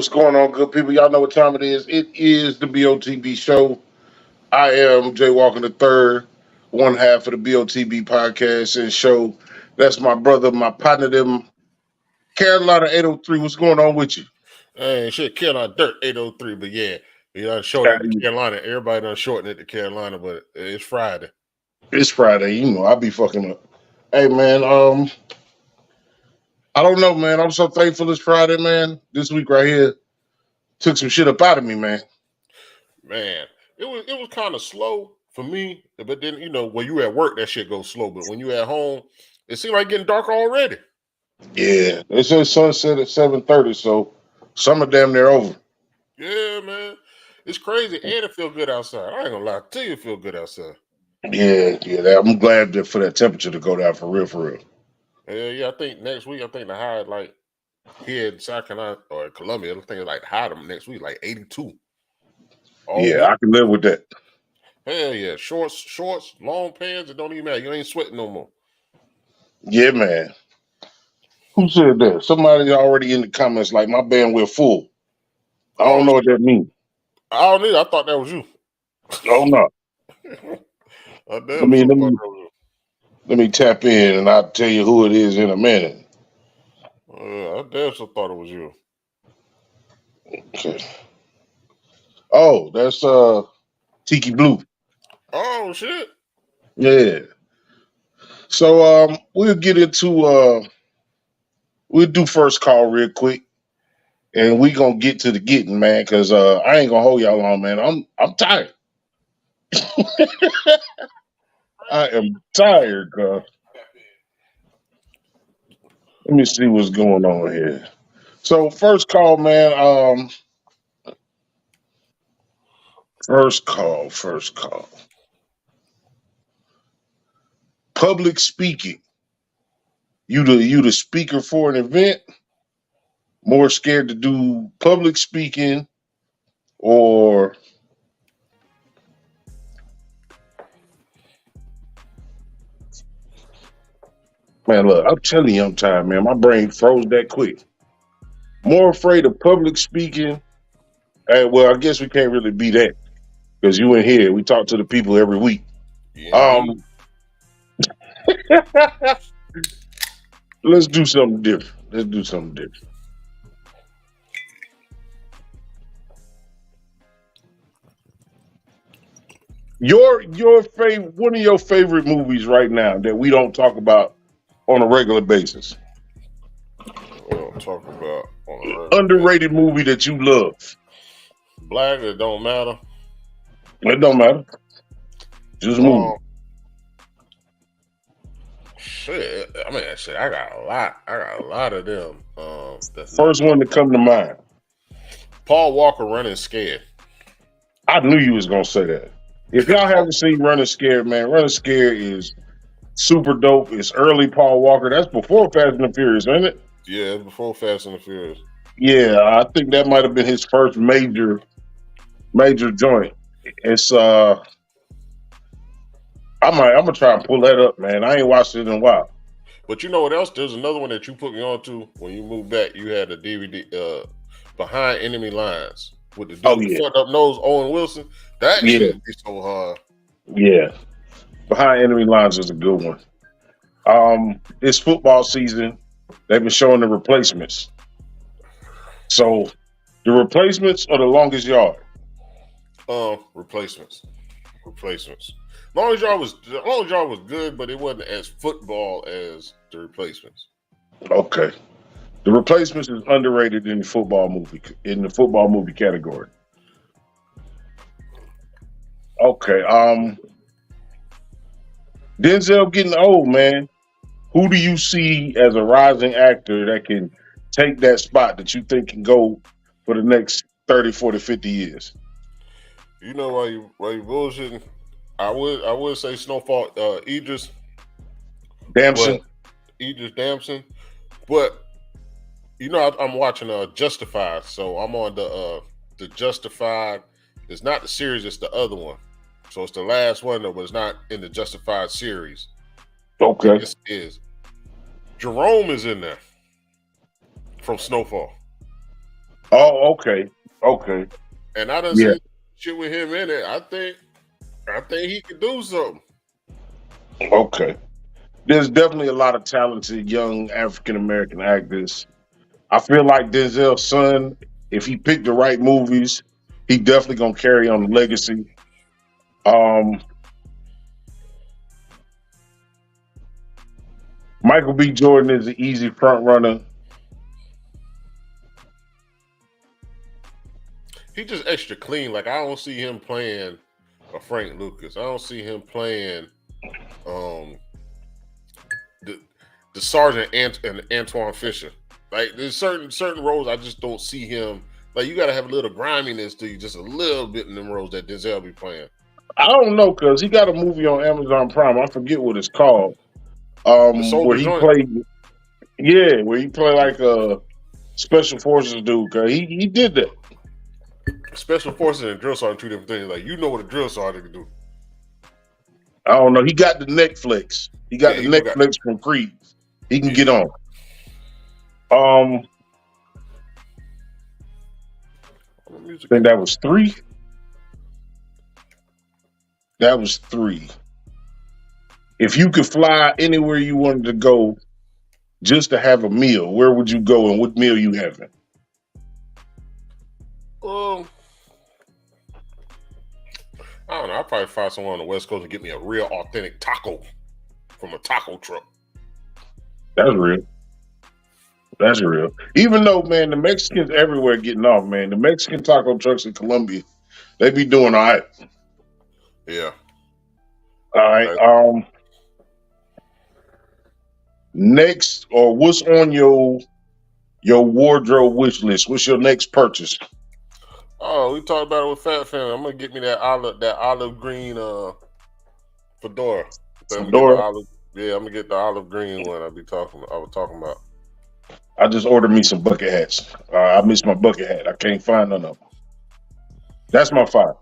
what's going on, good people? Y'all know what time it is. It is the BOTB Show. I am Jay Walker the third, one half of the BOTB podcast and show. That's my brother, my partner, them Carolina 803. What's going on with you? Shit, Carolina Dirt 803, but yeah, you done shortened it to Carolina. Everybody done shortened it to Carolina, but it's Friday. It's Friday, you know, I be fucking up. Hey man, I don't know, man. I'm so thankful it's Friday, man. This week right here took some shit up out of me, man. Man, it was kind of slow for me, but then when you at work, that shit goes slow. But when you at home, it seemed like getting dark already. Yeah, it says sunset at 7:30, so summer damn near over. Yeah, man, it's crazy, and it feel good outside. I ain't gonna lie to you, it feel good outside. Yeah. I'm glad that for that temperature to go down for real. Yeah, I think next week, the high like here in South Carolina or Columbia, I think it's like high next week, like 82. Yeah, I can live with that. Hell yeah, shorts, long pants, it don't even matter. You ain't sweating no more. Yeah, man. Who said that? Somebody already in the comments like my bandwidth full. I don't know what that means. I don't either. I thought that was you. Oh no. Let me tap in and I'll tell you who it is in a minute. I damn sure thought it was you. Okay. Oh, that's Tiki Blue. Oh shit. Yeah. So we'll get into we'll do first call real quick. And we gonna get to the getting, man, because I ain't gonna hold y'all long, man. I'm tired. I am tired, cuz. Let me see what's going on here. So first call, man. First call. Public speaking. You the speaker for an event? More scared to do public speaking or man, look, I'm telling you I'm tired, man. My brain froze that quick. More afraid of public speaking. Well, I guess we can't really be that because you in here. We talk to the people every week. Yeah. Let's do something different. Your favorite, one of your favorite movies right now that we don't talk about on a regular basis. We don't talk about on a regular underrated basis. Movie that you love. Black, it don't matter. It don't matter. Just movie. Shit, I mean, shit. I got a lot of them. First one to come to mind. Paul Walker, Running Scared. I knew you was gonna say that. If y'all haven't seen Running Scared, man, Running Scared is super dope. It's early Paul Walker. That's before Fast and the Furious, ain't it? Yeah, before Fast and the Furious. Yeah, I think that might have been his first major joint. It's I'm gonna try and pull that up, man. I ain't watched it in a while. But you know what else? There's another one that you put me on to when you moved back. You had a DVD Behind Enemy Lines with the dude with fucked up nose, Owen Wilson. That shit be so hard. Yeah. Behind Enemy Lines is a good one. It's football season. They've been showing The Replacements. So The Replacements or The Longest Yard? Replacements. Longest Yard was good, but it wasn't as football as The Replacements. Okay. The Replacements is underrated in the football movie category. Okay. Denzel getting old, man. Who do you see as a rising actor that can take that spot that you think can go for the next 30, 40, 50 years? You know why you bullshitting? I would say Snowfall, Idris Damson. But you know I'm watching Justified, so I'm on the Justified. It's not the series, it's the other one. So it's the last one, though, but it's not in the Justified series. Okay. It is. Jerome is in there from Snowfall. Oh, okay. Okay. And I done Yeah. seen shit with him in it. I think he could do something. Okay. There's definitely a lot of talented young African American actors. I feel like Denzel's son, if he picked the right movies, he definitely gonna carry on the legacy. Um, Michael B. Jordan is an easy front runner. He just extra clean. Like I don't see him playing a Frank Lucas. I don't see him playing um the Sergeant and Antoine Fisher. Like there's certain roles I just don't see him. Like you got to have a little griminess to you, just a little bit in them roles that Denzel be playing. I don't know because he got a movie on Amazon Prime. I forget what it's called. The Where soldier he joint, played, yeah, where he played like a special forces dude. Cause he did that. special forces and drill sergeant, two different things. Like you know what a drill sergeant can do. I don't know. He got the Netflix. He got Yeah, the he do got. Netflix from Creed. He can Yeah, get on. Um, music I think is that was three. That was three. If you could fly anywhere you wanted to go just to have a meal, where would you go and what meal you having? um. I don't know. I'll probably find someone on the West Coast and get me a real authentic taco from a taco truck. That's real. That's real. Even though, man, the Mexicans everywhere getting off, man. The Mexican taco trucks in Colombia, they be doing all right. Yeah. All right. Next, or what's on your wardrobe wish list? What's your next purchase? Oh, we talked about it with Fat Family. I'm gonna get me that olive green fedora. So I'm gonna get the Fedora. olive. Yeah, I'm gonna get the olive green one. I was talking about. I just ordered me some bucket hats. I missed my bucket hat. I can't find none of them. That's my five.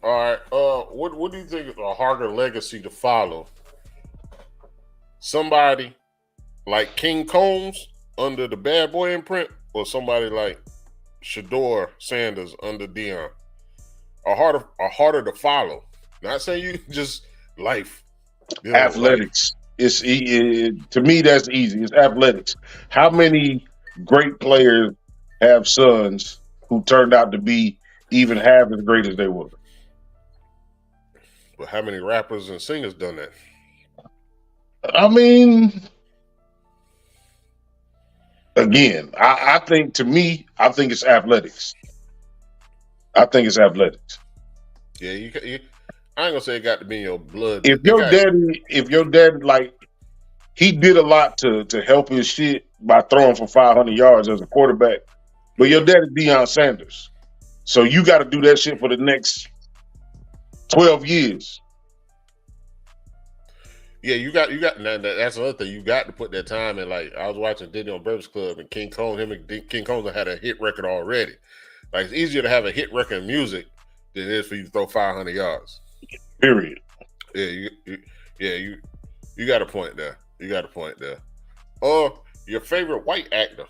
All right. What do you think is a harder legacy to follow? Somebody like King Combs under the Bad Boy imprint, or somebody like Shador Sanders under Dion? Are harder to follow. Not saying you just life. Athletics. To me that's easy. It's athletics. How many great players have sons who turned out to be even half as great as they were? But how many rappers and singers done that? I mean, again, I think to me, I think it's athletics. I think it's athletics. Yeah, I ain't gonna say it got to be in your blood. If It your got daddy, like he did a lot to help his shit by throwing for 500 yards as a quarterback, but your daddy Deion Sanders, so you got to do that shit for the next 12 years. Yeah, you got. That's another thing. You got to put that time in. Like I was watching Diddy on Breakfast Club, and King Combs had a hit record already. Like it's easier to have a hit record in music than it is for you to throw 500 yards. Period. Yeah, you got a point there. You got a point there. Your favorite white actor?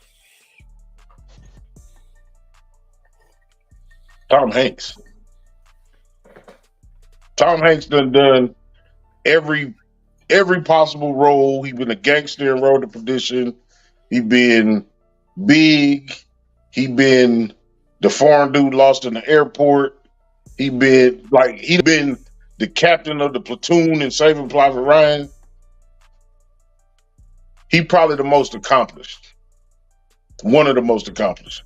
Tom Hanks. Tom Hanks done every possible role. He been a gangster in Road to Perdition. He been big. He been the foreign dude lost in the airport. He been the captain of the platoon in Saving Private Ryan. He probably the most accomplished. One of the most accomplished.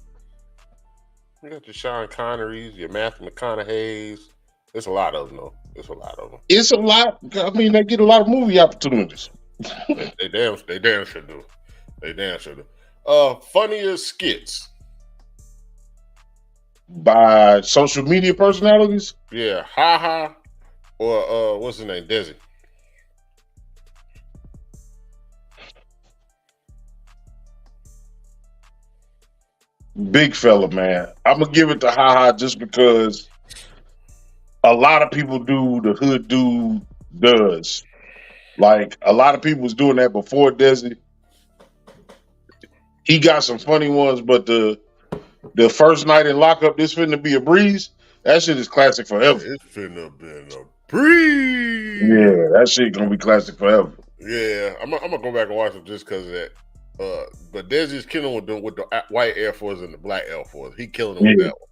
You got your Sean Connerys, your Matthew McConaughey's. There's a lot of them, though. There's a lot of them. It's a lot. I mean, they get a lot of movie opportunities. they damn sure do. They damn sure do. Funniest skits. By social media personalities? Yeah, haha. Or what's his name? Desi. Big fella, man. I'm gonna give it to haha just because a lot of people do the hood dude does. Like a lot of people was doing that before Desi. He got some funny ones, but the The first night in lockup, this finna be a breeze. That shit is classic forever. It's finna been a breeze. Yeah, that shit gonna be classic forever. Yeah, I'm gonna go back and watch it just because of that. But Desi's killing with the white Air Force and the black Air Force. He killing them with that one.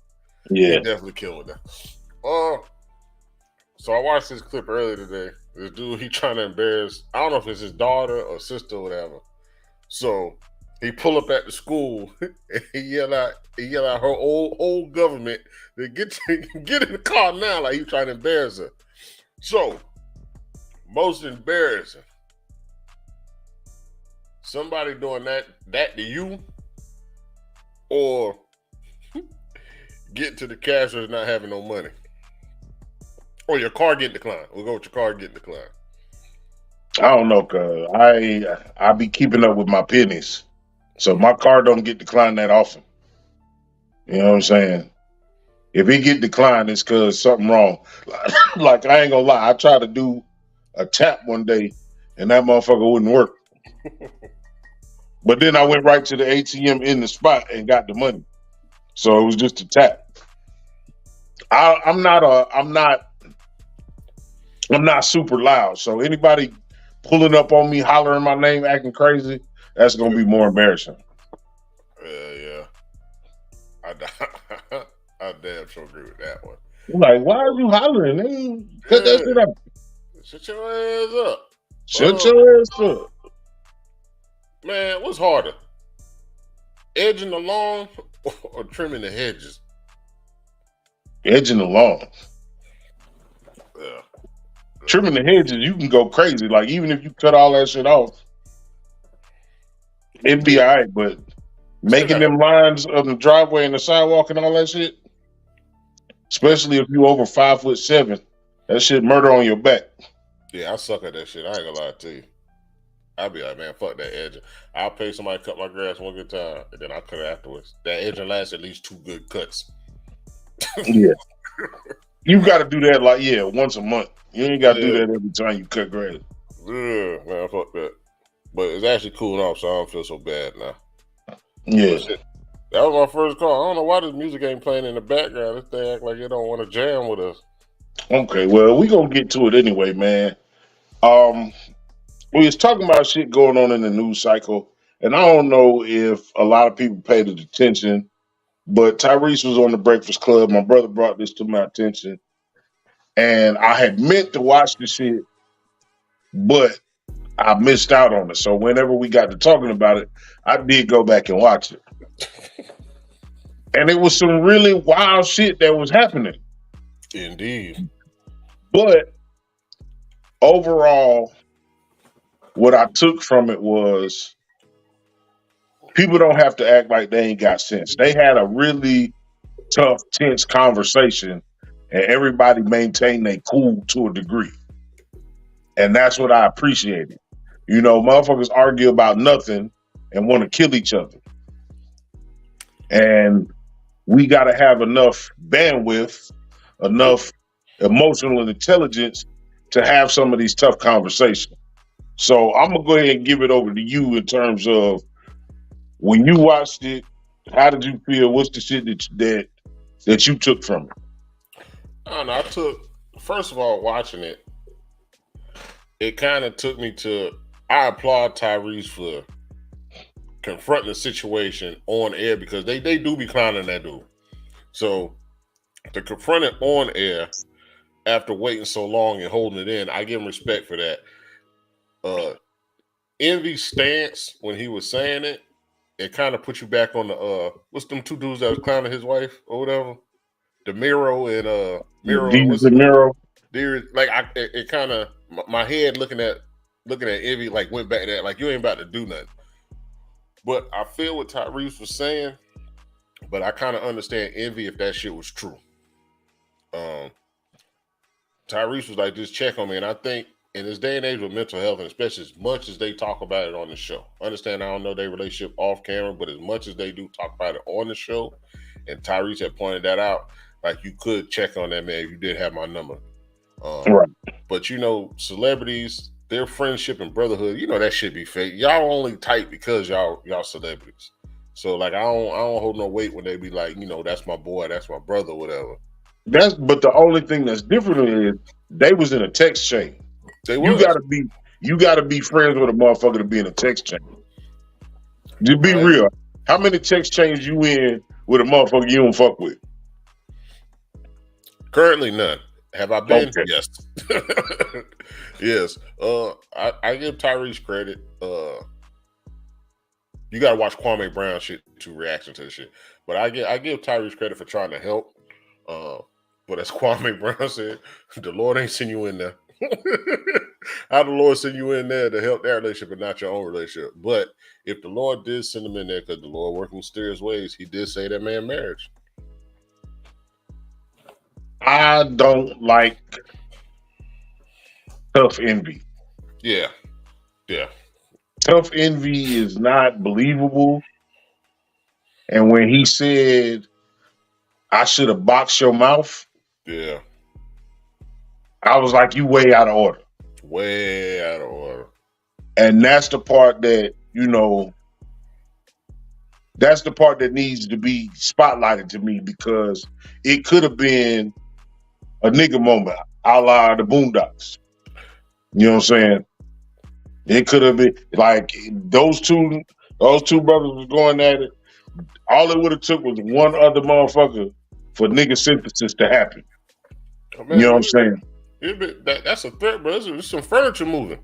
Yeah. He definitely killing with that. So I watched this clip earlier today. This dude, he trying to embarrass, I don't know if it's his daughter or sister or whatever. So he pull up at the school and he yell out her old government to get in the car now, like he trying to embarrass her. So, most embarrassing. Somebody doing that to you, or getting to the cash register not having no money. Or your car getting declined. We'll go with your car getting declined. I don't know, cause I be keeping up with my pennies, so my car don't get declined that often. You know what I'm saying? If it get declined, it's cause something wrong. Like I ain't gonna lie, I tried to do a tap one day, and that motherfucker wouldn't work. But then I went right to the ATM in the spot and got the money, so it was just a tap. I'm not super loud, so anybody pulling up on me, hollering my name, acting crazy, that's gonna be more embarrassing. Yeah. I damn sure agree with that one. I'm like, why are you hollering? Man? Cut that shit up. Shut your ass up. Shut your ass up. Man, what's harder? Edging the lawn or trimming the hedges? Edging the lawn. Yeah. Trimming the hedges, you can go crazy. Like, even if you cut all that shit off, it'd be all right. But making them lines of the driveway and the sidewalk and all that shit, especially if you over 5'7", that shit murder on your back. Yeah, I suck at that shit. I ain't gonna lie to you. I'll be like, man, fuck that edging. I'll pay somebody to cut my grass one good time, and then I'll cut it afterwards. That edging lasts at least 2 good cuts. Yeah. You got to do that once a month. You ain't got to do that every time you cut grass. Yeah, man, fuck that. But it's actually cooling off, so I don't feel so bad now. Yeah. That was my first call. I don't know why this music ain't playing in the background. This thing act like it don't want to jam with us. Okay, well, we gonna get to it anyway, man. We was talking about shit going on in the news cycle, and I don't know if a lot of people paid attention, but Tyrese was on the Breakfast Club. My brother brought this to my attention, and I had meant to watch the shit, but I missed out on it. So whenever we got to talking about it, I did go back and watch it. And it was some really wild shit that was happening. Indeed. But overall, what I took from it was people don't have to act like they ain't got sense. They had a really tough, tense conversation, and everybody maintained their cool to a degree. And that's what I appreciated. You know, motherfuckers argue about nothing and want to kill each other. And we got to have enough bandwidth, enough emotional intelligence to have some of these tough conversations. So I'm going to go ahead and give it over to you in terms of when you watched it, how did you feel? What's the shit that you took from it? I don't know. First of all, watching it, it kind of took me to, I applaud Tyrese for confronting the situation on air because they do be clowning that dude. So to confront it on air after waiting so long and holding it in, I give him respect for that. Envy's stance when he was saying it kind of put you back on the what's them 2 dudes that was clowning his wife or whatever, DeMiro and DeMiro. Like it kind of my head looking at Envy like went back to that, like you ain't about to do nothing. But I feel what Tyrese was saying, but I kind of understand Envy if that shit was true. Tyrese was like, just check on me. And I think in this day and age with mental health, and especially as much as they talk about it on the show, understand I don't know their relationship off camera, but as much as they do talk about it on the show, and Tyrese had pointed that out, like you could check on that man if you did have my number. Right. But you know, celebrities, their friendship and brotherhood, you know that shit be fake. Y'all only tight because y'all celebrities. So like I don't hold no weight when they be like, that's my boy, that's my brother, whatever. But the only thing that's different is they was in a text chain. They You was. gotta be friends with a motherfucker to be in a text chain. Just be Right. real. How many text chains you in with a motherfucker you don't fuck with? Currently none. Have I been? Okay. Yes. Yes. I give Tyrese credit. You gotta watch Kwame Brown shit to reaction to the shit. But I give Tyrese credit for trying to help. Uh, but as Kwame Brown said, the Lord ain't send you in there. How the Lord send you in there to help that relationship and not your own relationship? But if the Lord did send him in there because the Lord working mysterious ways, he did say that man marriage. I don't like tough envy. Yeah. Yeah. Tough envy is not believable. And when he said, I should have boxed your mouth, Yeah. I was like, you way out of order. Way out of order. And that's the part that, that's the part that needs to be spotlighted to me because it could have been a nigga moment, a la the Boondocks. You know what I'm saying? It could have been like those two brothers was going at it. All it would have took was one other motherfucker for nigga synthesis to happen. Oh, You know man, what I'm saying? that's a threat, bro. There's some furniture moving.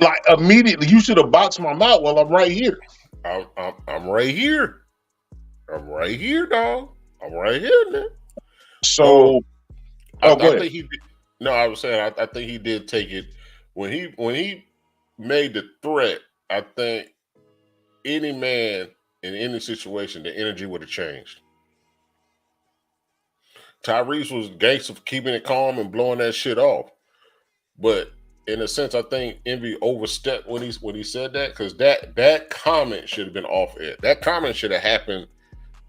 Like immediately, you should have boxed my mouth while I'm right here. I'm right here. I'm right here, dog. I'm right here, man. So, I go ahead. think he did. No, I was saying I think he did take it when he made the threat. I think any man in any situation, the energy would have changed. Tyrese was gangster for keeping it calm and blowing that shit off, but in a sense, I think Envy overstepped when he said that because that comment should have been off air. That comment should have happened,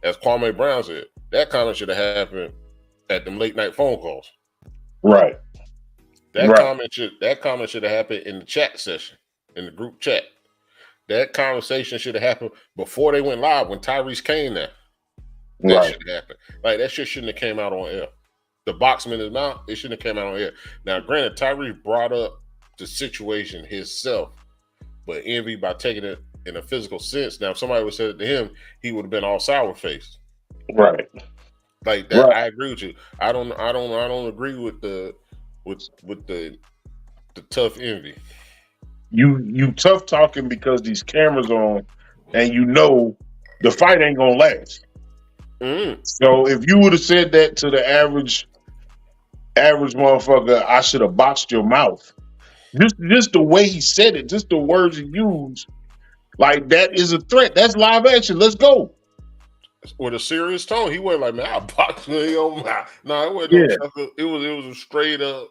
as Kwame Brown said. That comment should have happened at them late night phone calls. Right. That comment should have happened in the chat session, in the group chat. That conversation should have happened before they went live when Tyrese came there. That should have happened. Like that shit shouldn't have came out on air. The boxman in his mouth, it shouldn't have came out on air. Now, granted, Tyrese brought up the situation himself, but Envy by taking it in a physical sense. Now, if somebody would have said it to him, he would have been all sour faced. Right. Like that, I agree with you. I don't agree with the tough Envy. You tough talking because these cameras on, and the fight ain't gonna last. So if you would have said that to the average motherfucker, I should have boxed your mouth. Just the way he said it, just the words he used, like that is a threat. That's live action. Let's go. With a serious tone, he wasn't like, man, I'll box you on my. No, it wasn't no chuckle. It was a straight up.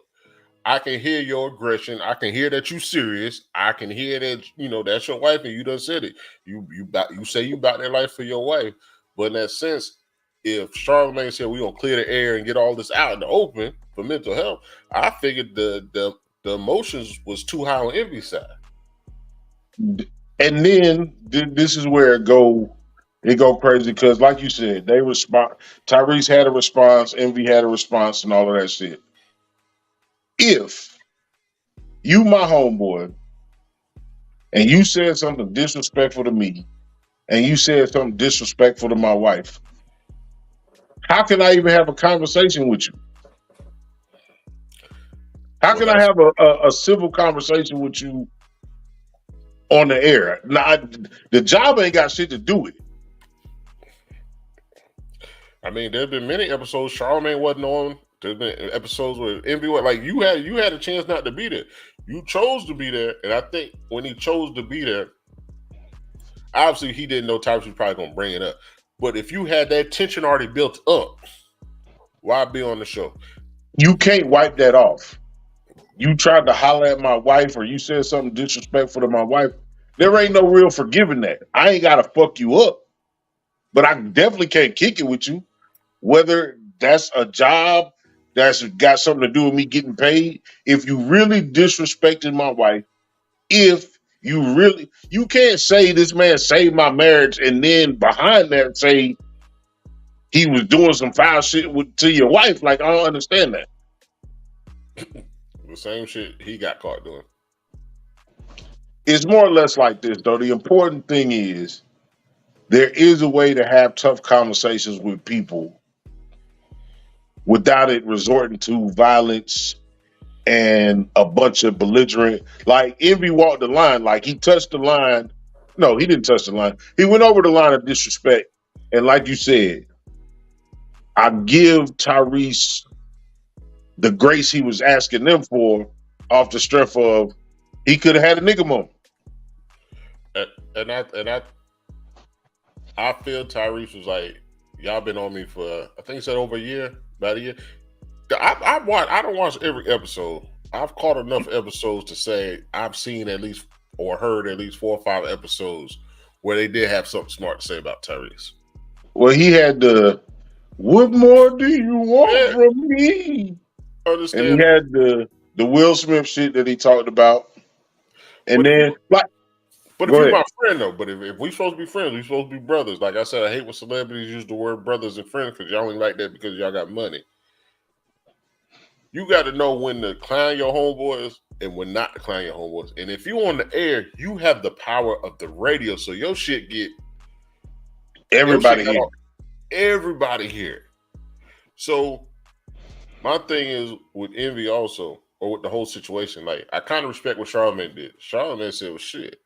I can hear your aggression. I can hear that you serious. I can hear that that's your wife and you done said it. You say you about that life for your wife, but in that sense, if Charlamagne said we're gonna clear the air and get all this out in the open for mental health, I figured the emotions was too high on Envy's side. And then this is where it go crazy because, like you said, they respond. Tyrese had a response, Envy had a response, and all of that shit. If you my homeboy and you said something disrespectful to me and you said something disrespectful to my wife, how can I even have a conversation with you? How can I have a civil conversation with you on the air? Now, the job ain't got shit to do with it. I mean, there have been many episodes Charlamagne wasn't on. There's been episodes where Envy was like, you had a chance not to be there. You chose to be there, and I think when he chose to be there, obviously he didn't know Tyrese was probably gonna bring it up. But if you had that tension already built up, why be on the show? You can't wipe that off. You tried to holler at my wife or you said something disrespectful to my wife. There ain't no real forgiving that. I ain't gotta fuck you up, but I definitely can't kick it with you. Whether that's a job that's got something to do with me getting paid. If you really disrespected my wife, if You can't say this man saved my marriage and then behind that say he was doing some foul shit to your wife. Like, I don't understand that. The same shit he got caught doing. It's more or less like this, though. The important thing is there is a way to have tough conversations with people without it resorting to violence and a bunch of belligerent. Like, Envy walked the line. Like, he touched the line. No, he didn't touch the line. He went over the line of disrespect. And like you said, I give Tyrese the grace he was asking them for off the strength of he could have had a nigga moment. And I feel Tyrese was like, y'all been on me for, I think he said over a year, about a year. I don't watch every episode. I've caught enough episodes to say I've seen at least or heard at least 4 or 5 episodes where they did have something smart to say about Tyrese. Well, he had the, what more do you want from me? Understand? And he had the Will Smith shit that he talked about. And then, but if you're my friend, though, but if we supposed to be friends, we supposed to be brothers. Like I said, I hate when celebrities use the word brothers and friends because y'all only like that because y'all got money. You got to know when to clown your homeboys and when not to clown your homeboys. And if you on the air, you have the power of the radio, so your shit get everybody here. Everybody here. So my thing is with Envy also, or with the whole situation, like I kind of respect what Charlamagne did. Charlamagne said, well, shit,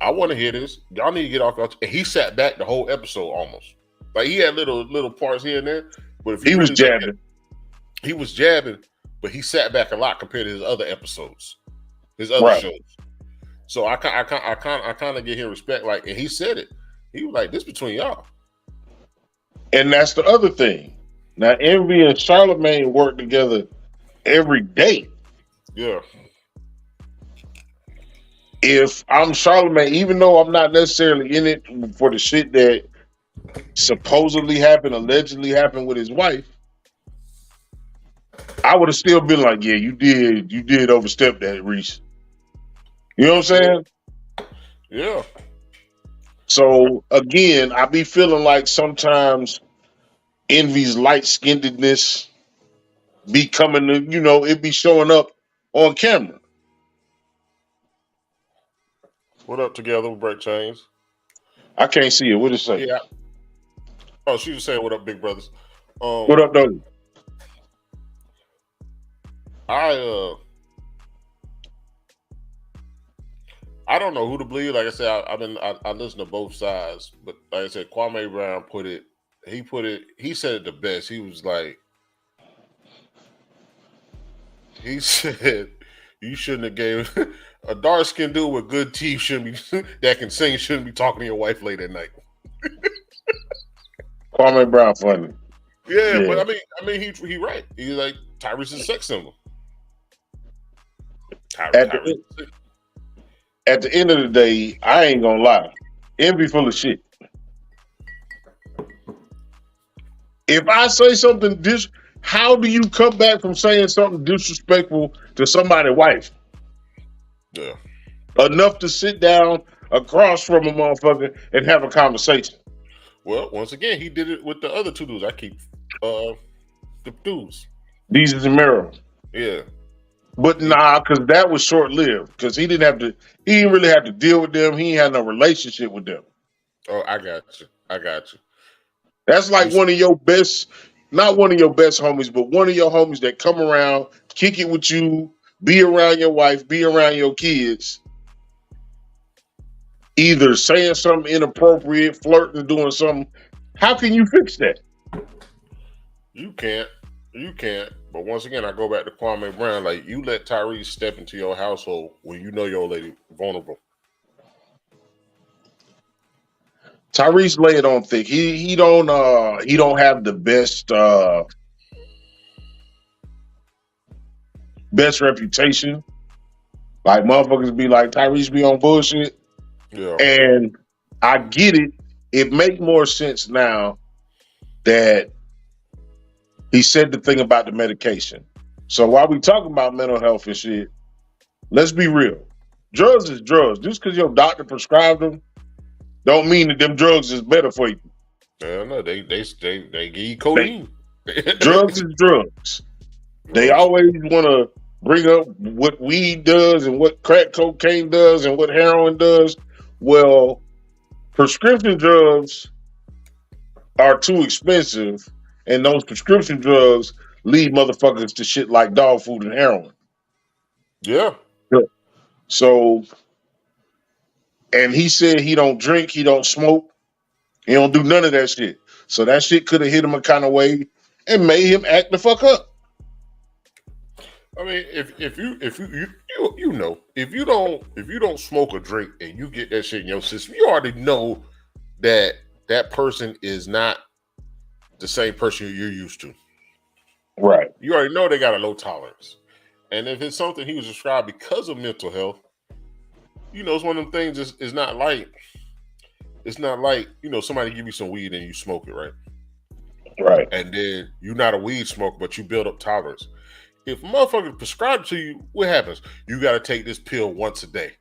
I want to hear this. Y'all need to get off. And he sat back the whole episode almost. Like he had little parts here and there. But if he was jabbing. He was jabbing, but he sat back a lot compared to his other episodes, his other shows. So I kind of give him respect. Like, and he said it. He was like, "This between y'all." And that's the other thing. Now, Envy and Charlamagne work together every day. Yeah. If I'm Charlamagne, even though I'm not necessarily in it for the shit that supposedly happened, allegedly happened with his wife, I would have still been like, yeah, you did overstep that, Reese. You know what I'm saying? Yeah. So again, I be feeling like sometimes Envy's light-skinnedness be coming to, it be showing up on camera. What up together with Break Chains? I can't see it. What it say? Yeah. Oh, she was saying, what up, big brothers? What up, though? I don't know who to believe. Like I said, I listen to both sides, but like I said, Kwame Brown he said it the best. He was like, he said, you shouldn't have gave a dark skinned dude with good teeth that can sing shouldn't be talking to your wife late at night. Kwame Brown funny. Yeah, but I mean he right. He's like Tyrese is a sex symbol. At the end of the day, I ain't gonna lie. Envy full of shit. If I say something how do you come back from saying something disrespectful to somebody's wife? Yeah. Enough to sit down across from a motherfucker and have a conversation. Well, once again, he did it with the other two dudes. I keep the dudes. Jesus and Mero. Yeah. But nah, because that was short lived. Because he didn't really have to deal with them. He ain't had no relationship with them. Oh, I got you. That's like one of your best, not one of your best homies, but one of your homies that come around, kick it with you, be around your wife, be around your kids, either saying something inappropriate, flirting, doing something. How can you fix that? You can't. But once again, I go back to Kwame Brown. Like, you let Tyrese step into your household when you know your lady vulnerable. Tyrese lay it on thick. He don't have the best reputation. Like, motherfuckers be like, Tyrese be on bullshit. Yeah. And I get it. It make more sense now that he said the thing about the medication. So while we talking about mental health and shit, let's be real. Drugs is drugs. Just because your doctor prescribed them, don't mean that them drugs is better for you. Hell no, they give you They codeine. drugs is drugs. They Well, always want to bring up what weed does and what crack cocaine does and what heroin does. Well, prescription drugs are too expensive, and those prescription drugs lead motherfuckers to shit like dog food and heroin. yeah. So, and he said he don't drink, he don't smoke, he don't do none of that shit. So that shit could have hit him a kind of way and made him act the fuck up. I mean, if you know if you don't smoke or drink and you get that shit in your system, you already know that that person is not the same person you're used to. Right. You already know they got a low tolerance, and if it's something he was prescribed because of mental health, it's one of them things. It's not like somebody give you some weed and you smoke it, right? Right. And then you're not a weed smoker, but you build up tolerance. If a motherfucker prescribed to you, what happens? You got to take this pill once a day.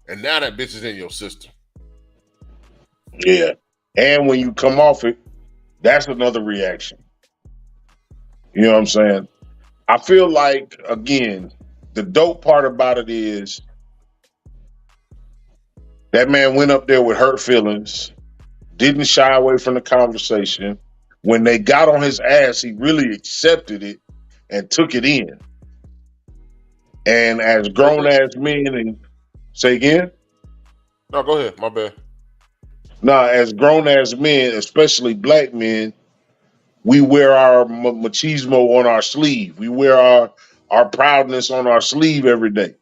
And now that bitch is in your system. Yeah. And when you come off it, that's another reaction. You know what I'm saying? I feel like, again, the dope part about it is that man went up there with hurt feelings, didn't shy away from the conversation. When they got on his ass, he really accepted it and took it in. And as grown ass men, and say again? No, go ahead. My bad. Now, as grown ass men, especially black men, we wear our machismo on our sleeve. We wear our proudness on our sleeve every day.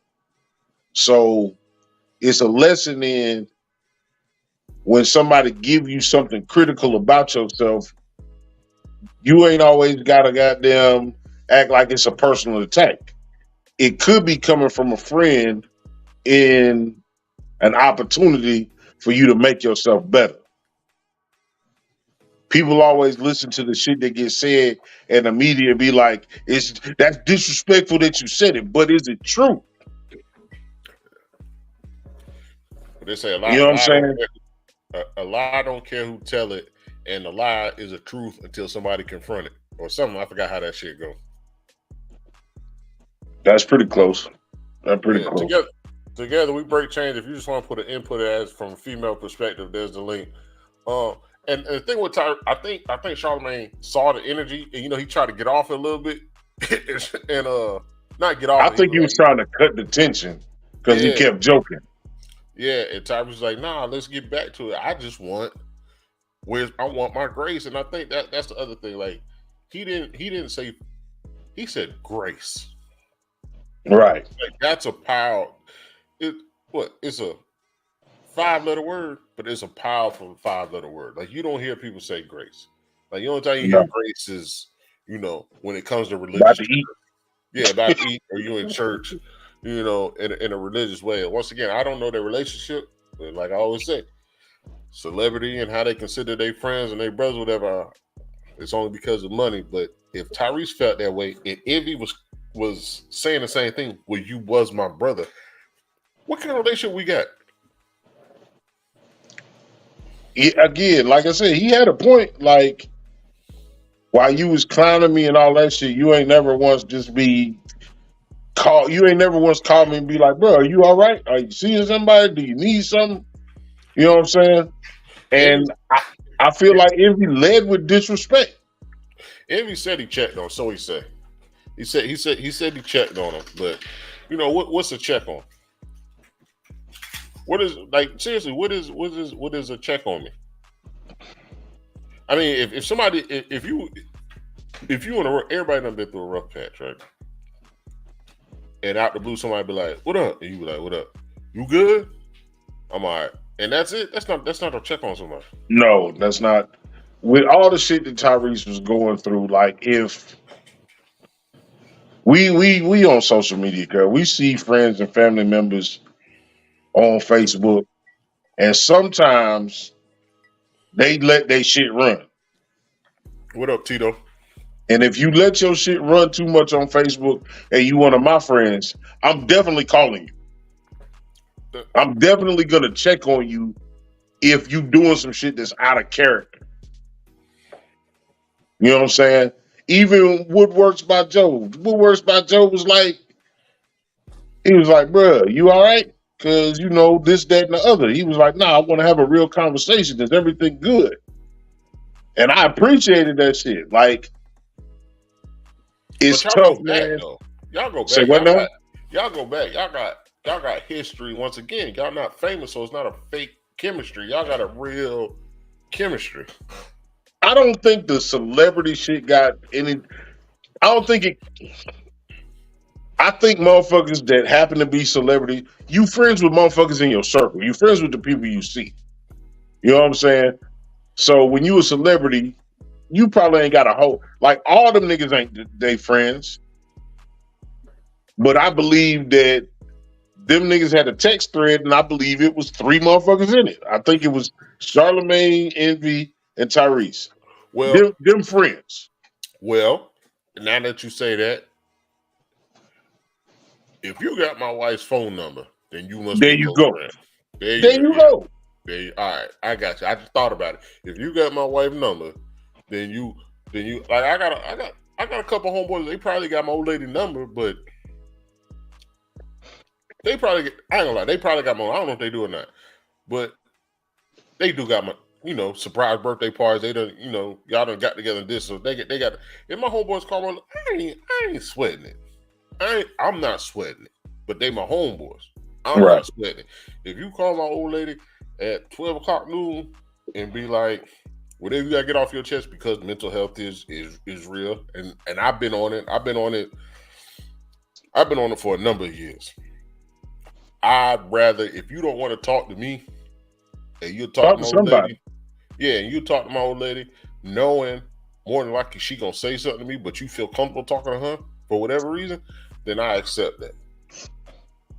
So it's a lesson in when somebody give you something critical about yourself, you ain't always got to goddamn act like it's a personal attack. It could be coming from a friend in an opportunity for you to make yourself better. People always listen to the shit that gets said and the media be like, that's disrespectful that you said it, but is it true? They say You know what I'm saying? a lie don't care who tell it, and a lie is a truth until somebody confront it or something. I forgot how that shit go. That's pretty close. That's pretty close. Together we break change. If you just want to put an input as from a female perspective, there's the link. And the thing with Tyre, I think Charlamagne saw the energy, and he tried to get off it a little bit, and not get off. I think he was trying to cut the tension because he kept joking. Yeah, and Tyre was like, "Nah, let's get back to it. I just want I want my grace," and I think that's the other thing. Like he didn't say, he said grace. Right. Like that's a power. It's a 5-letter word, but it's a powerful 5-letter word. Like you don't hear people say grace. Like the only time you hear grace is, when it comes to religious. About to eat. Yeah, about to eat, or you in church, in a religious way. And once again, I don't know their relationship, but like I always say, celebrity and how they consider their friends and their brothers, whatever, it's only because of money. But if Tyrese felt that way, and Envy was saying the same thing, well, you was my brother, what kind of relationship we got? Again, like I said, he had a point. Like, while you was clowning me and all that shit, you ain't never once called me and be like, bro, are you all right? Are you seeing somebody? Do you need something? You know what I'm saying? And I feel like Envy led with disrespect. Envy said he checked on, so he said. He said he checked on him, but what's a check on? What is, like, seriously? What is a check on me? I mean, if somebody, if you in everybody done been through a rough patch, right? And out the blue, somebody be like, "What up?" And you be like, "What up? You good?" I'm all right, and that's it. That's not a check on somebody. No, that's not. With all the shit that Tyrese was going through, like if we on social media, girl, we see friends and family members on Facebook, and sometimes they let their shit run. What up, Tito? And if you let your shit run too much on Facebook and you one of my friends, I'm definitely calling you. I'm definitely gonna check on you if you doing some shit that's out of character. You know what I'm saying? Even Woodworks by Joe. Woodworks by Joe was like, he was like, bruh, you all right? Because, you know, this, that, and the other. He was like, nah, I want to have a real conversation. Is everything good? And I appreciated that shit. Like, it's but y'all tough, go back man. though. Y'all go Say back. what now? Y'all go back. Y'all got history once again. Y'all not famous, so it's not a fake chemistry. Y'all got a real chemistry. I don't think the celebrity shit got any. I don't think it. I think motherfuckers that happen to be celebrity, you friends with motherfuckers in your circle. You friends with the people you see. You know what I'm saying? So when you a celebrity, you probably ain't got a whole like all them niggas ain't they friends. But I believe that them niggas had a text thread, and I believe it was 3 motherfuckers in it. I think it was Charlemagne, Envy, and Tyrese. Well, Them friends. well, now that you say that, if you got my wife's phone number, then you must There be a you close go. friend. There you There go. you Yeah. go. All right, I got you. I just thought about it. If you got my wife's number, then you like I got a couple homeboys. They probably got my old lady number, but they probably I ain't gonna lie. They probably got my. I don't know if they do or not, but they do got my. You know, surprise birthday parties. They done. You know, y'all done got together and this, so they got. If my homeboys call me, I ain't sweating it. I'm not sweating it. But they my homeboys. I'm Right. not sweating it. If you call my old lady at 12 o'clock noon and be like, whatever you gotta get off your chest because mental health is real. And I've been on it. I've been on it for a number of years. I'd rather if you don't want to talk to me and you talk Talk to to my old somebody. lady, yeah, and you talk to my old lady, knowing more than likely she gonna say something to me, but you feel comfortable talking to her for whatever reason, then I accept that.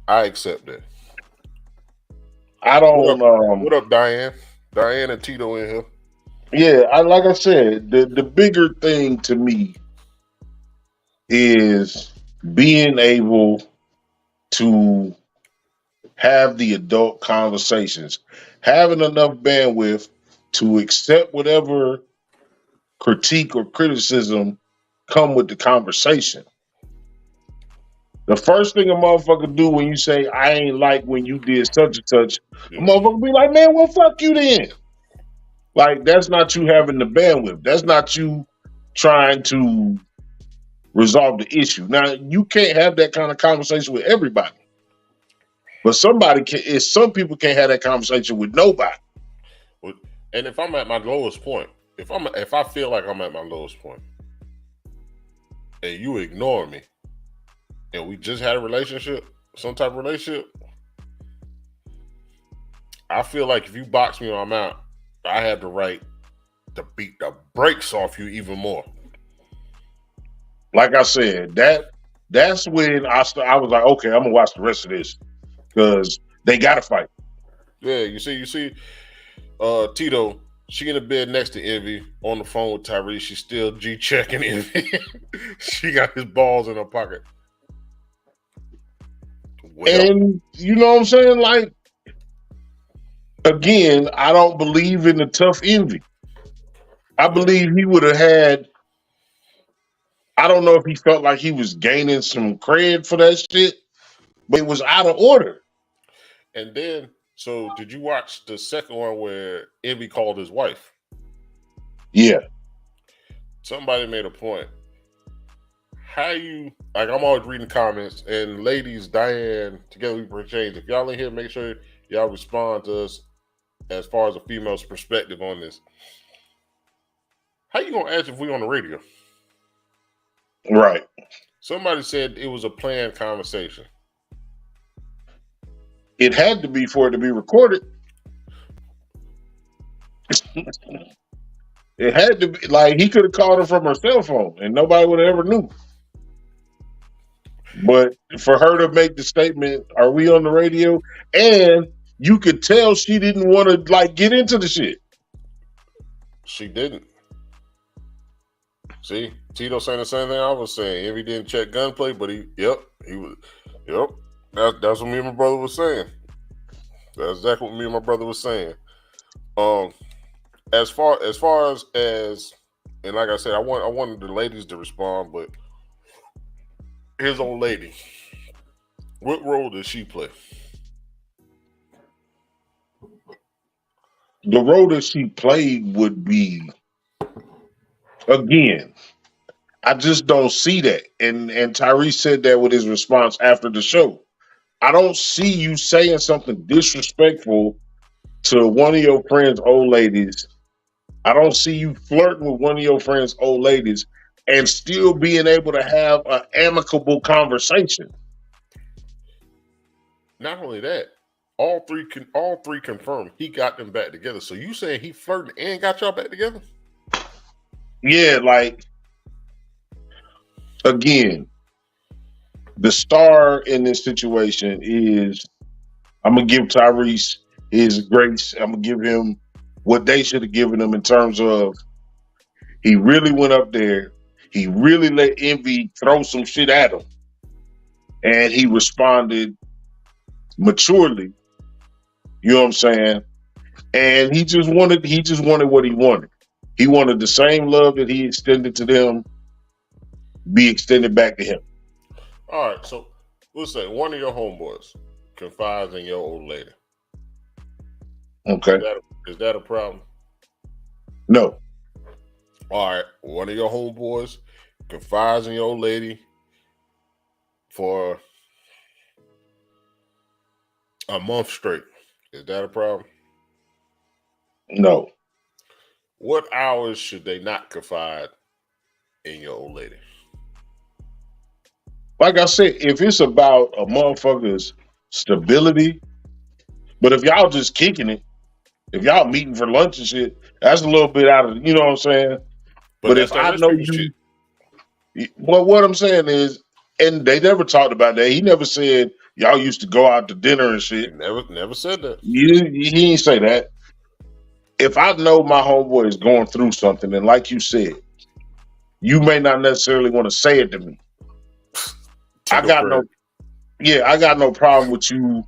I accept that. I don't What up, Diane? Diane and Tito in here. yeah, like I said, the bigger thing to me is being able to have the adult conversations, having enough bandwidth to accept whatever critique or criticism come with the conversation. The first thing a motherfucker do when you say, I ain't like when you did such and such, a Yeah. motherfucker be like, man, well, fuck you then. Like, that's not you having the bandwidth. That's not you trying to resolve the issue. Now, you can't have that kind of conversation with everybody. But somebody can, some people can't have that conversation with nobody. And if I'm at my lowest point, if I feel like I'm at my lowest point, and you ignore me, and we just had a relationship, some type of relationship, I feel like if you box me when I'm out, I have the right to beat the brakes off you even more. Like I said, that's when I was like, okay, I'm gonna watch the rest of this because they gotta fight. Yeah, you see, Tito, she in the bed next to Envy on the phone with Tyrese. She's still G checking Envy. She got his balls in her pocket. Well, And you know what I'm saying? Like, again, I don't believe in the tough envy. I believe he would have had. I don't know if he felt like he was gaining some cred for that shit, but it was out of order. and then, so did you watch the second one where Envy called his wife? Yeah. Somebody made a point. How you like? I'm always reading comments, and ladies, Diane, together we bring change. If y'all in here, make sure y'all respond to us as far as a female's perspective on this. How you gonna ask if we on the radio? Right. Somebody said it was a planned conversation. It had to be for it to be recorded. It had to be like he could have called her from her cell phone and nobody would have ever knew. But for her to make the statement, "Are we on the radio?" and you could tell she didn't want to like get into the shit. She didn't. See, Tito saying the same thing I was saying. Envy didn't check gunplay, but he was, yep. That's what me and my brother was saying. That's exactly what me and my brother was saying. Um, as and like I said, I wanted the ladies to respond, but his old lady, what role does she play? The role that she played would be, again, I just don't see that. And Tyrese said that with his response after the show. I don't see you saying something disrespectful to one of your friends' old ladies. I don't see you flirting with one of your friends' old ladies and still being able to have an amicable conversation. Not only that, all three confirmed he got them back together. So you saying he flirted and got y'all back together? Yeah, like, again, the star in this situation is, I'm gonna give Tyrese his grace. I'm gonna give him what they should have given him in terms of, he really went up there. He really let Envy throw some shit at him, and he responded maturely. You know what I'm saying? And he just wanted what he wanted. He wanted the same love that he extended to them be extended back to him. All right, so let's say one of your homeboys confides in your old lady. Okay. Is that a problem? No. All right, one of your homeboys confides in your old lady for a month straight. Is that a problem? No. What hours should they not confide in your old lady? Like I said, if it's about a motherfucker's stability, but if y'all just kicking it, if y'all meeting for lunch and shit, that's a little bit out of, you know what I'm saying? But But that's if that I rich know people you, shit. well, what I'm saying is, and they never talked about that. He never said y'all used to go out to dinner and He shit. never said that. He ain't say that. If I know my homeboy is going through something, and like you said, you may not necessarily want to say it to me. I Tito got Craig. no, yeah, I got no problem with you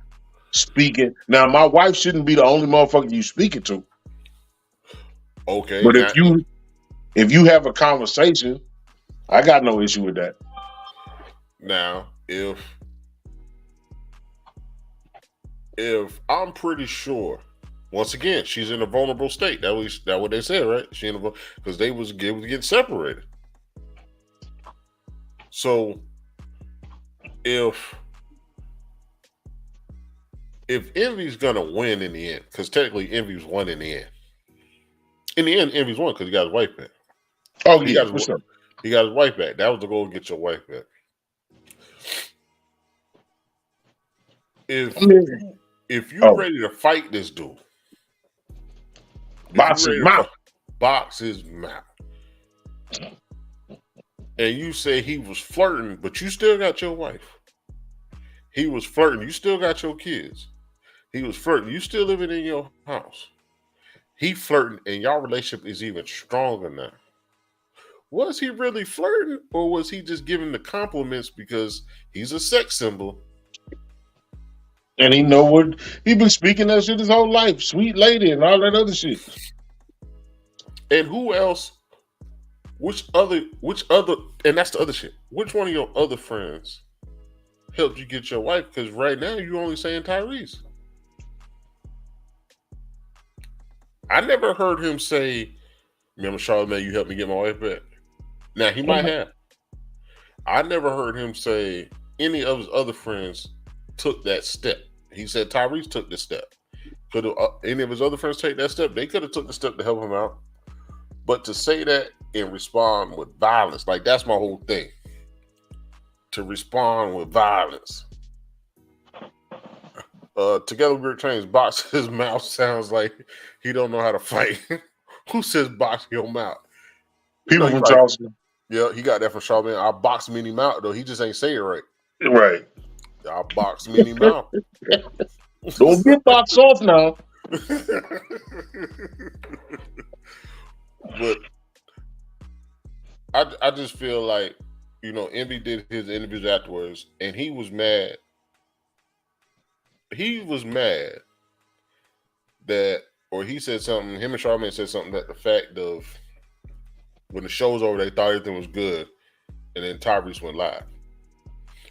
speaking. Now, my wife shouldn't be the only motherfucker you speaking to. Okay, But now if you have a conversation, I got no issue with that. now if I'm pretty sure, once again, she's in a vulnerable state. That what they said, right? She in a because they was getting separated. So if Envy's gonna win in the end, because technically Envy's won in the end. In the end, Envy's won because he got his wife back. Oh He yeah, got for his sure. he got his wife back. That was the goal: get your wife back. I mean, If you oh, ready to fight this dude, if you box his ready to mouth. box his mouth, and you say he was flirting, but you still got your wife. He was flirting, you still got your kids. He was flirting, you still living in your house. He flirting, and your relationship is even stronger now. Was he really flirting, or was he just giving the compliments because he's a sex symbol? And he know what he been speaking that shit his whole life. Sweet lady and all that other shit. And who else? Which other? And that's the other shit. Which one of your other friends helped you get your wife? Because right now you only saying Tyrese. I never heard him say, "Remember, Charlamagne, you helped me get my wife back." Now he might have. I never heard him say any of his other friends took that step. He said Tyrese took the step. Could any of his other friends take that step? They could have took the step to help him out. But to say that and respond with violence, like that's my whole thing. To respond with violence. Together with Trains, box his mouth sounds like he don't know how to fight. Who says box your mouth? People He from probably, Charleston. yeah, he got that from Charlamagne. I box Minnie Mouth though. He just ain't say it right. Right. I box Minnie Mouth. Don't get boxed off now. But I just feel like, Envy did his interviews afterwards, and he was mad. He was mad that, or he said something. Him and Charlamagne said something that the fact of when the show's over, they thought everything was good, and then Tyrese went live.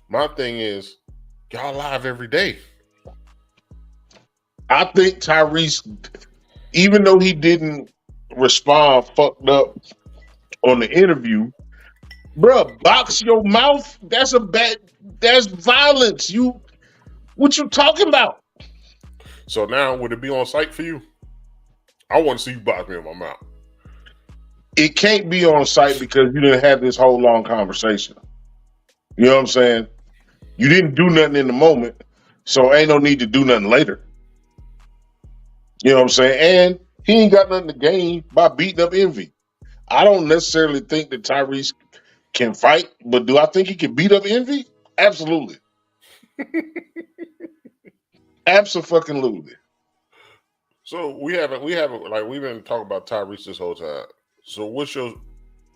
My thing is, y'all live every day. I think Tyrese, even though he didn't respond fucked up on the interview, bruh, box your mouth. That's violence. What you talking about? So now, would it be on site for you? I want to see you box me in my mouth. It can't be on site because you didn't have this whole long conversation. You know what I'm saying? You didn't do nothing in the moment, so ain't no need to do nothing later. You know what I'm saying? And he ain't got nothing to gain by beating up Envy. I don't necessarily think that Tyrese can fight, but do I think he can beat up Envy? Absolutely. Absolutely. So we haven't like we've been talking about Tyrese this whole time. So what's your,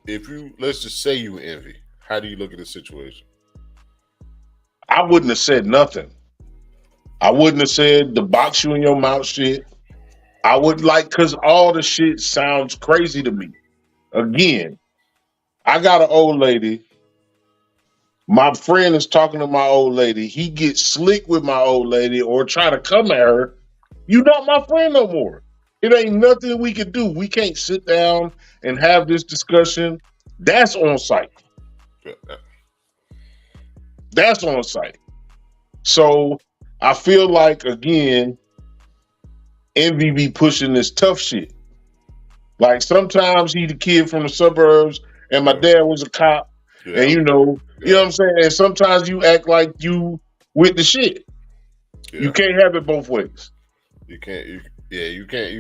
if you, let's just say you Envy, how do you look at the situation? I wouldn't have said nothing. I wouldn't have said the box you in your mouth shit. I would because all the shit sounds crazy to me. Again, I got an old lady. My friend is talking to my old lady. He gets slick with my old lady or try to come at her. You not my friend no more. It ain't nothing we can do. We can't sit down and have this discussion. That's on site. That's on site. So I feel like, again, Envy be pushing this tough shit. Like sometimes he the kid from the suburbs and my dad was a cop. Yeah. And you know what I'm saying? And sometimes you act like you with the shit. Yeah. You can't have it both ways. You can't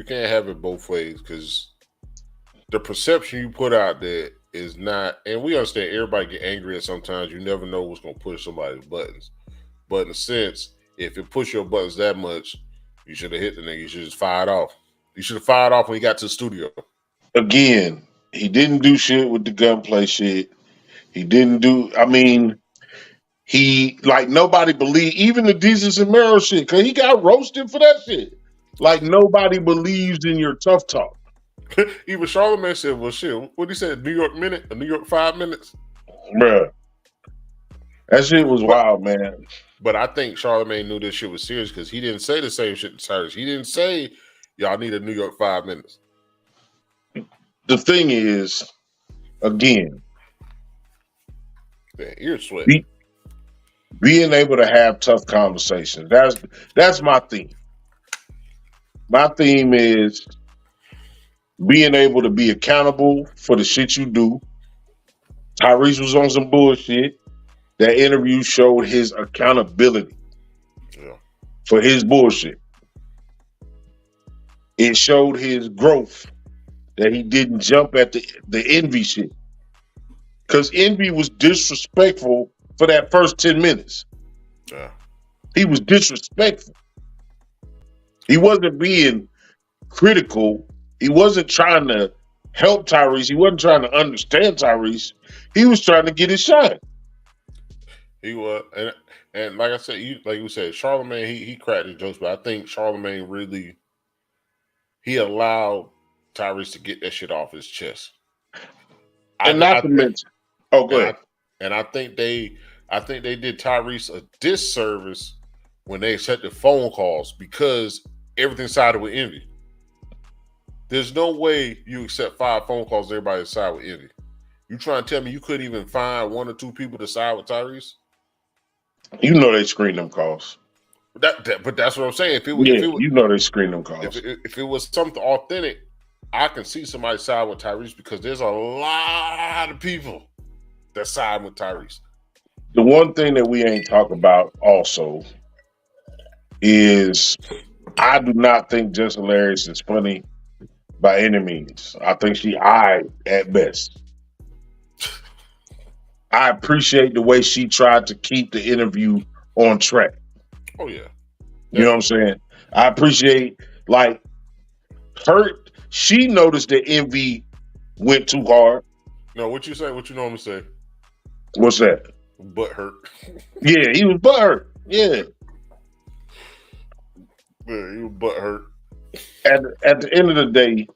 have it both ways because the perception you put out there is not, and we understand everybody get angry at sometimes. You never know what's gonna push somebody's buttons. But in a sense, if it push your buttons that much, you should have hit the nigga. You should just fired off. You should have fired off when he got to the studio. Again, he didn't do shit with the gunplay shit. He didn't do, he, like, nobody believed, even the Jesus and Mero shit, because he got roasted for that shit. Like, nobody believes in your tough talk. Even Charlamagne said, well, shit, what he said, New York minute, a New York 5 minutes? Bruh. That shit was wild, man. But I think Charlamagne knew this shit was serious because he didn't say the same shit to Tyrese. He didn't say, y'all need a New York 5 minutes. The thing is, again, ear sweating. Being able to have tough conversations. That's my theme. My theme is being able to be accountable for the shit you do. Tyrese was on some bullshit. That interview showed his accountability for his bullshit. It showed his growth, that he didn't jump at the Envy shit. Because Envy was disrespectful for that first 10 minutes. Yeah. He was disrespectful. He wasn't being critical. He wasn't trying to help Tyrese. He wasn't trying to understand Tyrese. He was trying to get his shine. He was, and like I said, like you said, Charlamagne, he cracked his jokes, but I think Charlamagne really, he allowed Tyrese to get that shit off his chest. And not to mention, go ahead. And I think they did Tyrese a disservice when they accepted phone calls because everything sided with Envy. There's no way you accept 5 phone calls and everybody side with Envy. You trying to tell me you couldn't even find 1 or 2 people to side with Tyrese? You know they screen them calls. But that's what I'm saying. You know they screen them calls. If it was something authentic, I can see somebody side with Tyrese because there's a lot of people that side with Tyrese. The one thing that we ain't talk about also is I do not think Just Hilarious is funny by any means. I think she at best. I appreciate the way she tried to keep the interview on track. Oh, yeah. You know what I'm saying? I appreciate, like, she noticed that Envy went too hard. No, what you say? What you normally say? What's that? Butt hurt. Yeah, he was butt hurt. Yeah. Yeah, he was butt hurt. at the end of the day,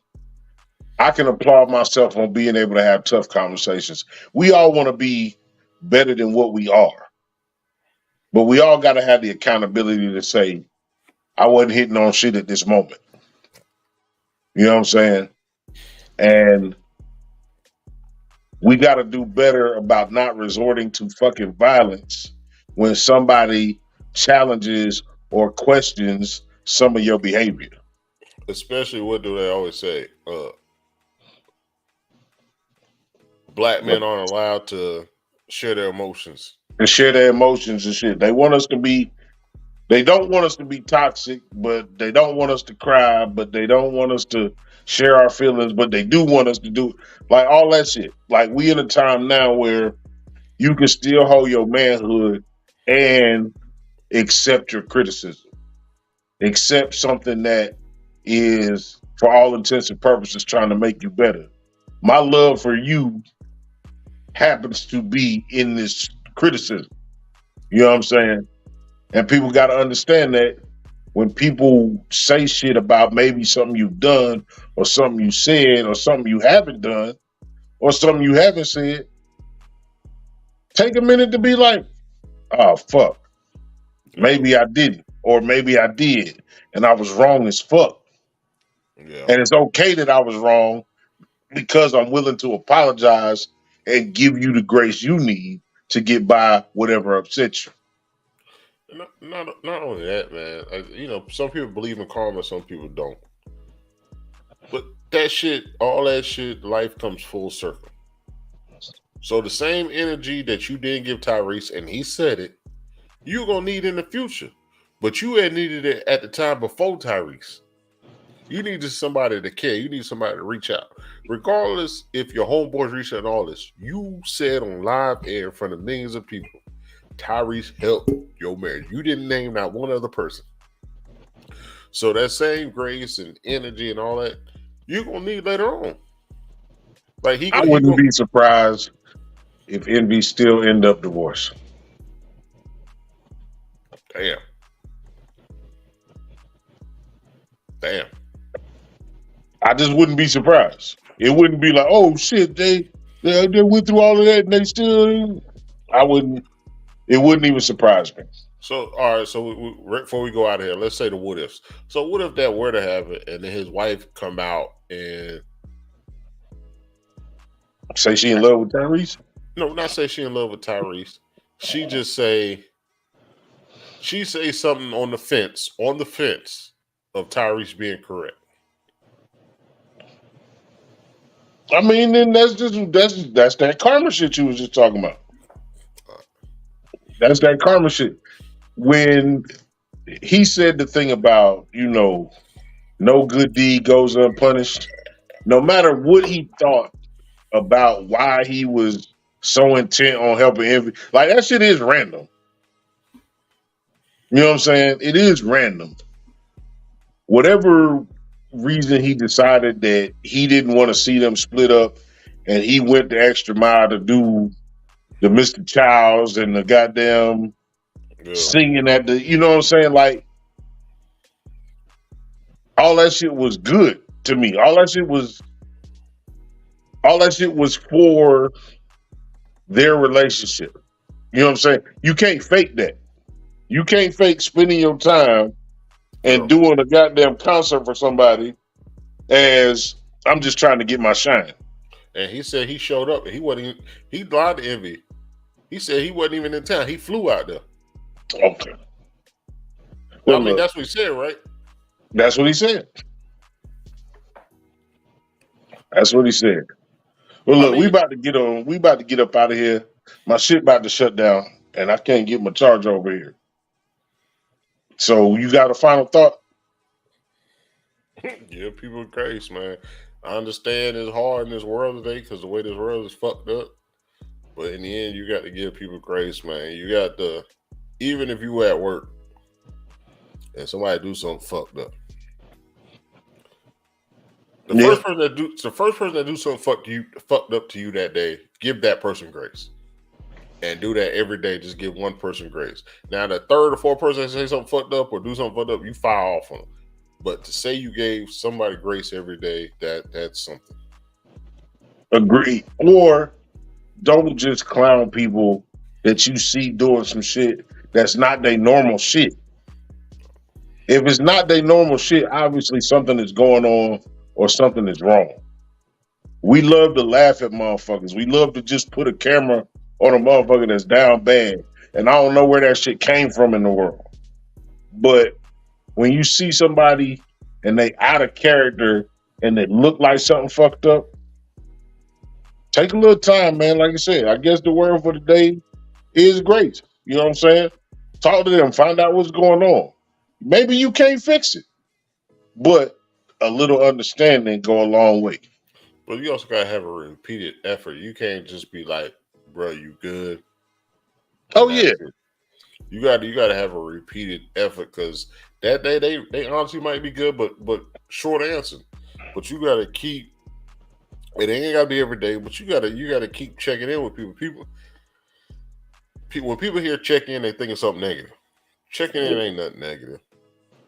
I can applaud myself on being able to have tough conversations. We all want to be better than what we are, but we all got to have the accountability to say, I wasn't hitting on shit at this moment. You know what I'm saying? And we got to do better about not resorting to fucking violence when somebody challenges or questions some of your behavior. Especially, what do they always say? Black men aren't allowed to share their emotions. And share their emotions and shit. They don't want us to be toxic, but they don't want us to cry, but they don't want us to share our feelings, but they do want us to do like all that shit. Like we in a time now where you can still hold your manhood and accept your criticism. Accept something that is, for all intents and purposes, trying to make you better. My love for you happens to be in this criticism. You know what I'm saying? And people got to understand that when people say shit about maybe something you've done or something you said or something you haven't done or something you haven't said, take a minute to be like, oh, fuck. Maybe I didn't, or maybe I did, and I was wrong as fuck. Yeah. And it's okay that I was wrong because I'm willing to apologize and give you the grace you need to get by whatever upset you. Not only that, man. Some people believe in karma, some people don't. But that shit, all that shit, life comes full circle. So the same energy that you didn't give Tyrese, and he said it, you're gonna need in the future. But you had needed it at the time before Tyrese. You needed somebody to care. You need somebody to reach out. Regardless if your homeboys reach out and all this, you said on live air in front of millions of people, Tyrese helped your marriage. You didn't name not one other person. So that same grace and energy and all that, you're gonna need later on. Like I wouldn't be surprised if Envy still end up divorced. Damn. I just wouldn't be surprised. It wouldn't be like, oh shit, they went through all of that and they still. It wouldn't even surprise me. So, all right. So, right before we go out of here, let's say the what ifs. So, what if that were to happen, and then his wife come out and say she in love with Tyrese? No, not say she in love with Tyrese. She say something on the fence of Tyrese being correct. I mean, then that's that karma shit you was just talking about. That's that karma shit. When he said the thing about, no good deed goes unpunished, no matter what he thought about why he was so intent on helping Envy, like that shit is random. You know what I'm saying? It is random. Whatever reason he decided that he didn't want to see them split up and he went the extra mile to do the Mr. Childs and the goddamn singing at the, you know what I'm saying? Like, all that shit was good to me. All that shit was for their relationship. You know what I'm saying? You can't fake that. You can't fake spending your time and doing a goddamn concert for somebody as I'm just trying to get my shine. And he said he showed up. He lied to Envy. He said he wasn't even in town. He flew out there. Okay. Well, I mean, that's what he said, right? That's what he said. That's what he said. Well, look, we about to get on. We about to get up out of here. My shit about to shut down, and I can't get my charger over here. So, you got a final thought? Yeah, people are crazy, man. I understand it's hard in this world today because the way this world is fucked up. But in the end, you got to give people grace, man. You got to, even if you at work and somebody do something fucked up. The first person that do something fucked up to you that day, give that person grace. And do that every day. Just give one person grace. Now, the third or fourth person that say something fucked up or do something fucked up, you fire off on them. But to say you gave somebody grace every day, that's something. Agree. Or don't just clown people that you see doing some shit that's not their normal shit. If it's not their normal shit, obviously something is going on or something is wrong. We love to laugh at motherfuckers. We love to just put a camera on a motherfucker that's down bad. And I don't know where that shit came from in the world. But when you see somebody and they out of character and they look like something fucked up, take a little time, man. Like I said, I guess the word for the day is grace. You know what I'm saying? Talk to them, find out what's going on. Maybe you can't fix it, but a little understanding go a long way. But you also gotta have a repeated effort. You can't just be like, bro, you good, Oh and yeah, that's it. You gotta have a repeated effort because that day they honestly might be good, but short answer. But you gotta keep it ain't gotta be every day, but you gotta keep checking in with people. People when people hear check in, they think of something negative. Checking in ain't nothing negative.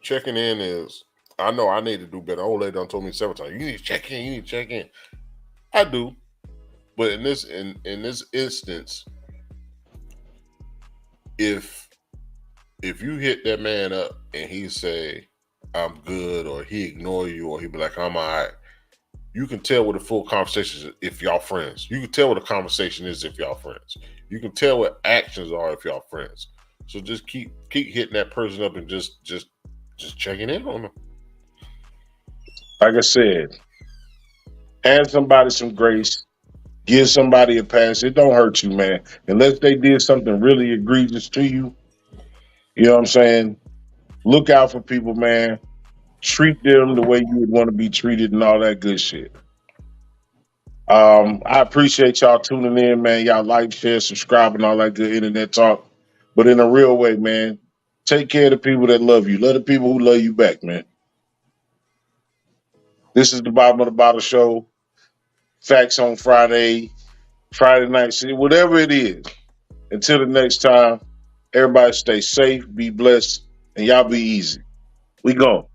Checking in is I know I need to do better. Old lady done told me several times, you need to check in, you need to check in. I do. But in this instance, if if you hit that man up and he say, I'm good, or he ignore you, or he be like, I'm all right, you can tell what the full conversation is if y'all friends. You can tell what the conversation is if y'all friends. You can tell what actions are if y'all friends. So just keep hitting that person up and just checking in on them. like I said, hand somebody some grace, give somebody a pass. It don't hurt you, man. Unless they did something really egregious to you, you know what I'm saying? Look out for people, man. Treat them the way you would want to be treated and all that good shit. I appreciate y'all tuning in, man. Y'all like, share, subscribe, and all that good internet talk. But in a real way, man, take care of the people that love you. Love the people who love you back, man. This is the Bottom of the Bottle Show. Facts on Friday, Friday night, shit, whatever it is. Until the next time, everybody stay safe, be blessed, and y'all be easy. We gone.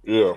Yeah.